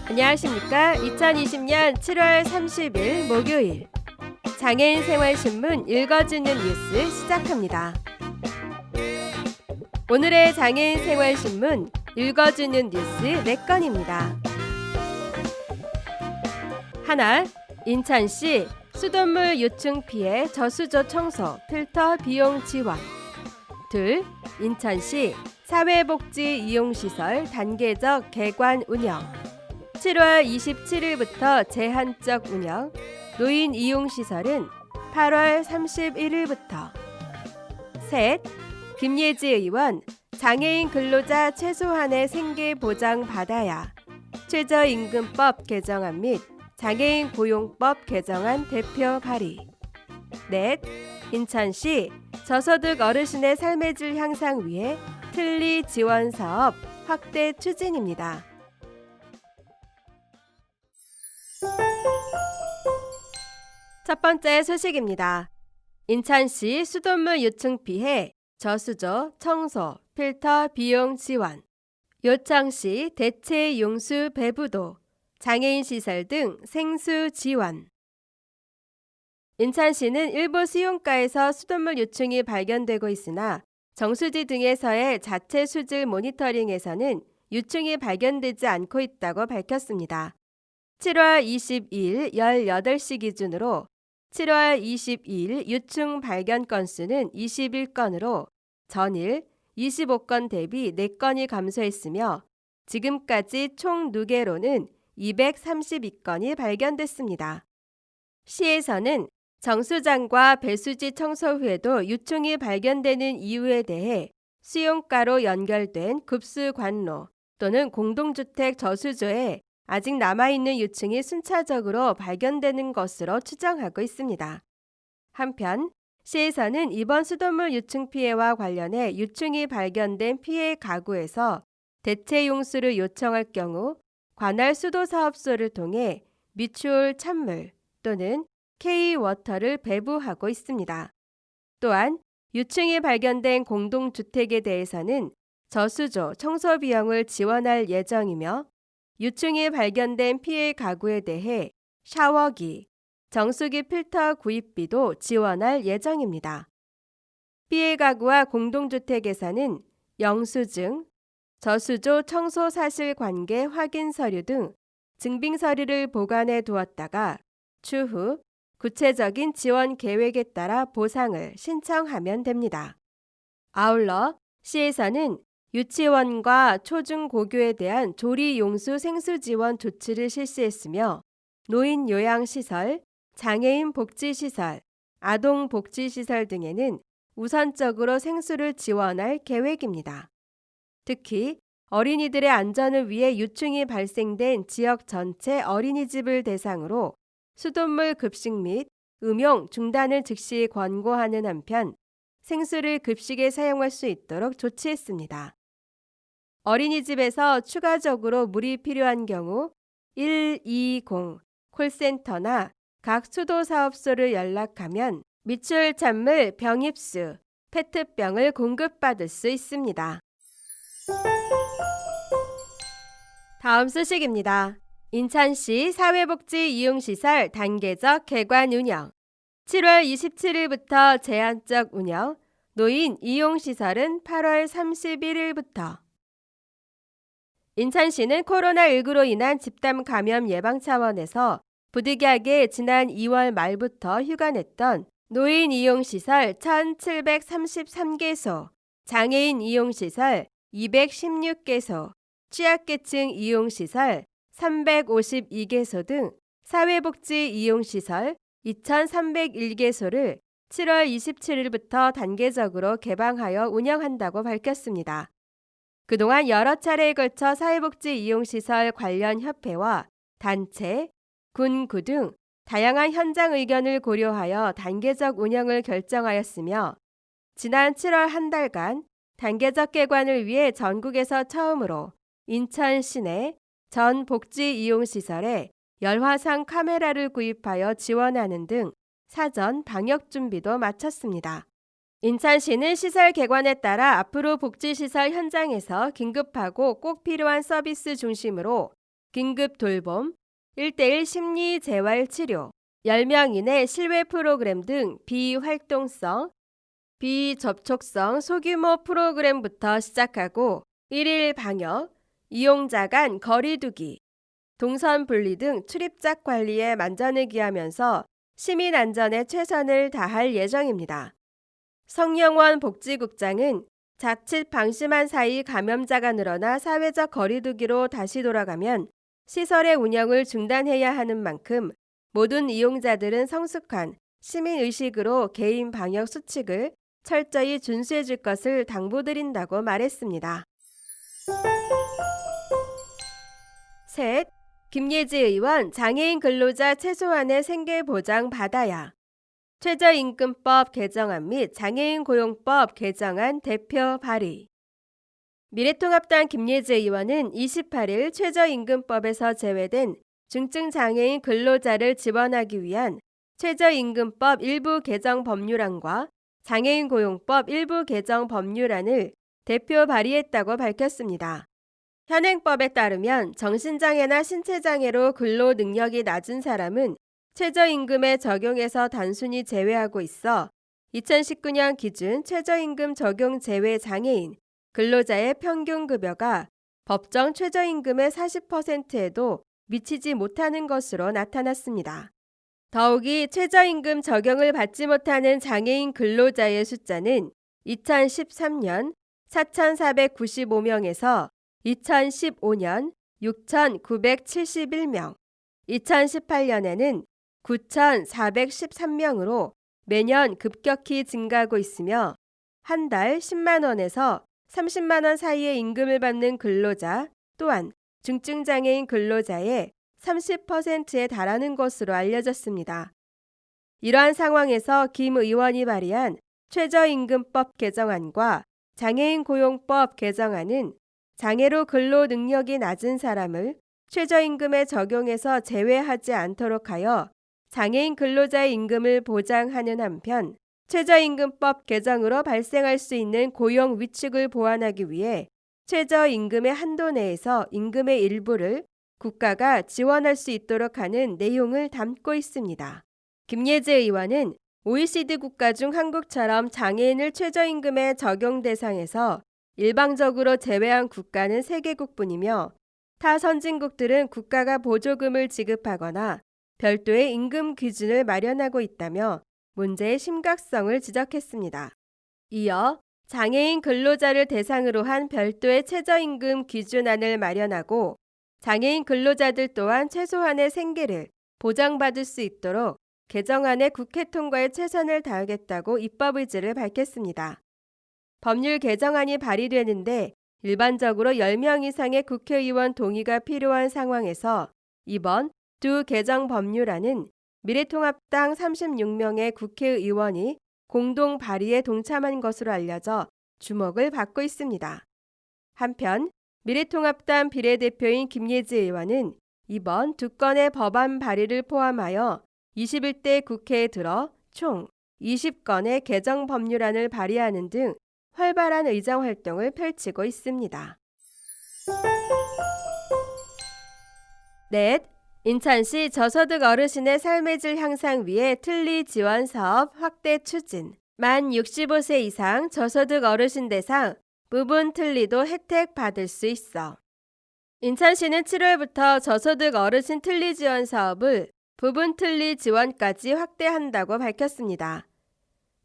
안녕하십니까? 2020년 7월 30일 목요일 장애인 생활신문 읽어주는 뉴스 시작합니다. 오늘의 장애인 생활신문 읽어주는 뉴스 4건입니다. 하나, 인천시 수돗물 유충 피해 저수조 청소 필터 비용 지원. 둘, 인천시 사회복지 이용시설 단계적 개관 운영. 7월 27일부터 제한적 운영, 노인 이용시설은 8월 31일부터. 셋, 김예지 의원, 장애인 근로자 최소한의 생계 보장 받아야. 최저임금법 개정안 및 장애인 고용법 개정안 대표 발의. 넷, 인천시 저소득 어르신의 삶의 질 향상 위해 틀니 지원 사업 확대 추진입니다. 첫 번째 소식입니다. 인천시 수돗물 유충 피해 저수조 청소 필터 비용 지원. 요청시 대체 용수 배부도 장애인 시설 등 생수 지원. 인천시는 일부 수용가에서 수돗물 유충이 발견되고 있으나 정수지 등에서의 자체 수질 모니터링에서는 유충이 발견되지 않고 있다고 밝혔습니다. 7월 22일 18시 기준으로 7월 22일 유충 발견 건수는 21건으로 전일 25건 대비 4건이 감소했으며 지금까지 총 누계로는 232건이 발견됐습니다. 시에서는 정수장과 배수지 청소 후에도 유충이 발견되는 이유에 대해 수용가로 연결된 급수관로 또는 공동주택 저수조에 아직 남아있는 유충이 순차적으로 발견되는 것으로 추정하고 있습니다. 한편 시에서는 이번 수돗물 유충 피해와 관련해 유충이 발견된 피해 가구에서 대체 용수를 요청할 경우 관할 수도사업소를 통해 미추홀 찬물 또는 K워터를 배부하고 있습니다. 또한 유충이 발견된 공동주택에 대해서는 저수조 청소 비용을 지원할 예정이며 유충이 발견된 피해 가구에 대해 샤워기, 정수기 필터 구입비도 지원할 예정입니다. 피해 가구와 공동주택에서는 영수증, 저수조 청소 사실관계 확인 서류 등 증빙 서류를 보관해 두었다가 추후 구체적인 지원 계획에 따라 보상을 신청하면 됩니다. 아울러 시에서는 유치원과 초중고교에 대한 조리용수 생수 지원 조치를 실시했으며 노인 요양시설, 장애인 복지시설, 아동 복지시설 등에는 우선적으로 생수를 지원할 계획입니다. 특히 어린이들의 안전을 위해 유충이 발생된 지역 전체 어린이집을 대상으로 수돗물 급식 및 음용 중단을 즉시 권고하는 한편 생수를 급식에 사용할 수 있도록 조치했습니다. 어린이집에서 추가적으로 물이 필요한 경우 120 콜센터나 각 수도사업소를 연락하면 미추홀 찬물 병입수, 페트병을 공급받을 수 있습니다. 다음 소식입니다. 인천시 사회복지 이용시설 단계적 개관 운영. 7월 27일부터 제한적 운영, 노인 이용시설은 8월 31일부터. 인천시는 코로나19로 인한 집단 감염 예방 차원에서 부득이하게 지난 2월 말부터 휴관했던 노인 이용시설 1,733개소, 장애인 이용시설 216개소, 취약계층 이용시설 352개소 등 사회복지 이용시설 2,301개소를 7월 27일부터 단계적으로 개방하여 운영한다고 밝혔습니다. 그동안 여러 차례에 걸쳐 사회복지 이용시설 관련 협회와 단체, 군구 등 다양한 현장 의견을 고려하여 단계적 운영을 결정하였으며 지난 7월 한 달간 단계적 개관을 위해 전국에서 처음으로 인천 시내 전 복지 이용시설에 열화상 카메라를 구입하여 지원하는 등 사전 방역 준비도 마쳤습니다. 인천시는 시설 개관에 따라 앞으로 복지시설 현장에서 긴급하고 꼭 필요한 서비스 중심으로 긴급 돌봄, 1대1 심리 재활 치료, 10명 이내 실외 프로그램 등 비활동성, 비접촉성 소규모 프로그램부터 시작하고 1일 방역, 이용자 간 거리 두기, 동선 분리 등 출입작 관리에 만전을 기하면서 시민 안전에 최선을 다할 예정입니다. 성영원 복지국장은 자칫 방심한 사이 감염자가 늘어나 사회적 거리 두기로 다시 돌아가면 시설의 운영을 중단해야 하는 만큼 모든 이용자들은 성숙한 시민의식으로 개인 방역 수칙을 철저히 준수해 줄 것을 당부드린다고 말했습니다. 셋, 김예지 의원 장애인 근로자 최소한의 생계 보장 받아야. 최저임금법 개정안 및 장애인 고용법 개정안 대표 발의. 미래통합당 김예지 의원은 28일 최저임금법에서 제외된 중증장애인 근로자를 지원하기 위한 최저임금법 일부 개정 법률안과 장애인 고용법 일부 개정 법률안을 대표 발의했다고 밝혔습니다. 현행법에 따르면 정신장애나 신체장애로 근로 능력이 낮은 사람은 최저임금의 적용에서 단순히 제외하고 있어 2019년 기준 최저임금 적용 제외 장애인 근로자의 평균 급여가 법정 최저임금의 40%에도 미치지 못하는 것으로 나타났습니다. 더욱이 최저임금 적용을 받지 못하는 장애인 근로자의 숫자는 2013년 4,495명에서 2015년 6,971명, 2018년에는 9,413명으로 매년 급격히 증가하고 있으며 한 달 10만 원에서 30만 원 사이의 임금을 받는 근로자 또한 중증장애인 근로자의 30%에 달하는 것으로 알려졌습니다. 이러한 상황에서 김 의원이 발의한 최저임금법 개정안과 장애인 고용법 개정안은 장애로 근로 능력이 낮은 사람을 최저임금의 적용에서 제외하지 않도록 하여 장애인 근로자의 임금을 보장하는 한편 최저임금법 개정으로 발생할 수 있는 고용 위축을 보완하기 위해 최저임금의 한도 내에서 임금의 일부를 국가가 지원할 수 있도록 하는 내용을 담고 있습니다. 김예지 의원은 OECD 국가 중 한국처럼 장애인을 최저임금의 적용 대상에서 일방적으로 제외한 국가는 3개국뿐이며 타 선진국들은 국가가 보조금을 지급하거나 별도의 임금 기준을 마련하고 있다며 문제의 심각성을 지적했습니다. 이어 장애인 근로자를 대상으로 한 별도의 최저임금 기준안을 마련하고 장애인 근로자들 또한 최소한의 생계를 보장받을 수 있도록 개정안의 국회 통과에 최선을 다하겠다고 입법 의지를 밝혔습니다. 법률 개정안이 발의되는데 일반적으로 10명 이상의 국회의원 동의가 필요한 상황에서 이번 두 개정 법률안은 미래통합당 36명의 국회의원이 공동 발의에 동참한 것으로 알려져 주목을 받고 있습니다. 한편 미래통합당 비례대표인 김예지 의원은 이번 두 건의 법안 발의를 포함하여 21대 국회에 들어 총 20건의 개정 법률안을 발의하는 등 활발한 의정 활동을 펼치고 있습니다. 넷, 인천시 저소득 어르신의 삶의 질 향상 위해 틀니 지원 사업 확대 추진. 만 65세 이상 저소득 어르신 대상 부분 틀니도 혜택 받을 수 있어. 인천시는 7월부터 저소득 어르신 틀니 지원 사업을 부분 틀니 지원까지 확대한다고 밝혔습니다.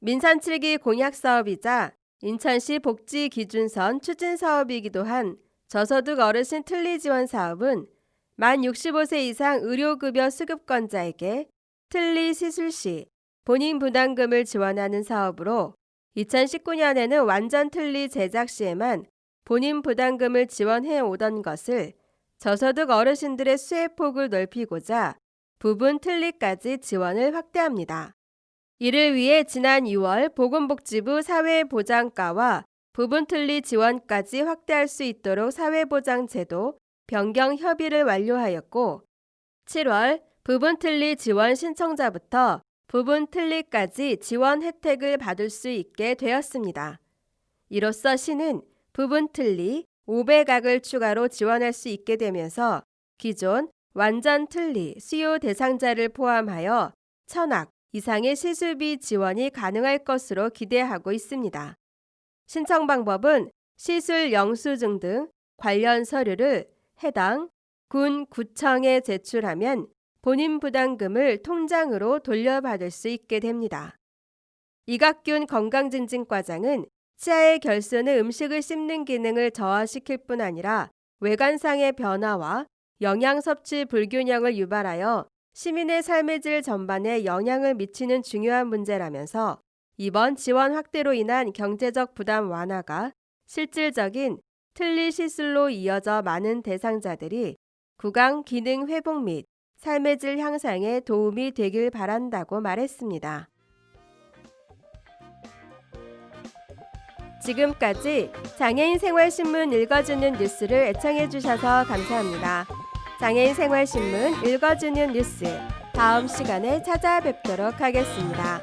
민선 7기 공약 사업이자 인천시 복지기준선 추진 사업이기도 한 저소득 어르신 틀니 지원 사업은 만 65세 이상 의료급여 수급권자에게 틀니 시술 시 본인 부담금을 지원하는 사업으로 2019년에는 완전 틀니 제작 시에만 본인 부담금을 지원해 오던 것을 저소득 어르신들의 수혜폭을 넓히고자 부분 틀니까지 지원을 확대합니다. 이를 위해 지난 6월 보건복지부 사회보장과와 부분 틀니 지원까지 확대할 수 있도록 사회보장제도 변경 협의를 완료하였고 7월 부분 틀니 지원 신청자부터 부분 틀니까지 지원 혜택을 받을 수 있게 되었습니다. 이로써 시는 부분 틀니 500악을 추가로 지원할 수 있게 되면서 기존 완전 틀니 수요 대상자를 포함하여 1,000학 이상의 시술비 지원이 가능할 것으로 기대하고 있습니다. 신청 방법은 시술 영수증 등 관련 서류를 해당 군 구청에 제출하면 본인 부담금을 통장으로 돌려받을 수 있게 됩니다. 이각균 건강증진과장은 치아의 결손은 음식을 씹는 기능을 저하시킬 뿐 아니라 외관상의 변화와 영양 섭취 불균형을 유발하여 시민의 삶의 질 전반에 영향을 미치는 중요한 문제라면서 이번 지원 확대로 인한 경제적 부담 완화가 실질적인 틀니 시술로 이어져 많은 대상자들이 구강 기능 회복 및 삶의 질 향상에 도움이 되길 바란다고 말했습니다. 지금까지 장애인 생활신문 읽어주는 뉴스를 애청해 주셔서 감사합니다. 장애인 생활신문 읽어주는 뉴스 다음 시간에 찾아뵙도록 하겠습니다.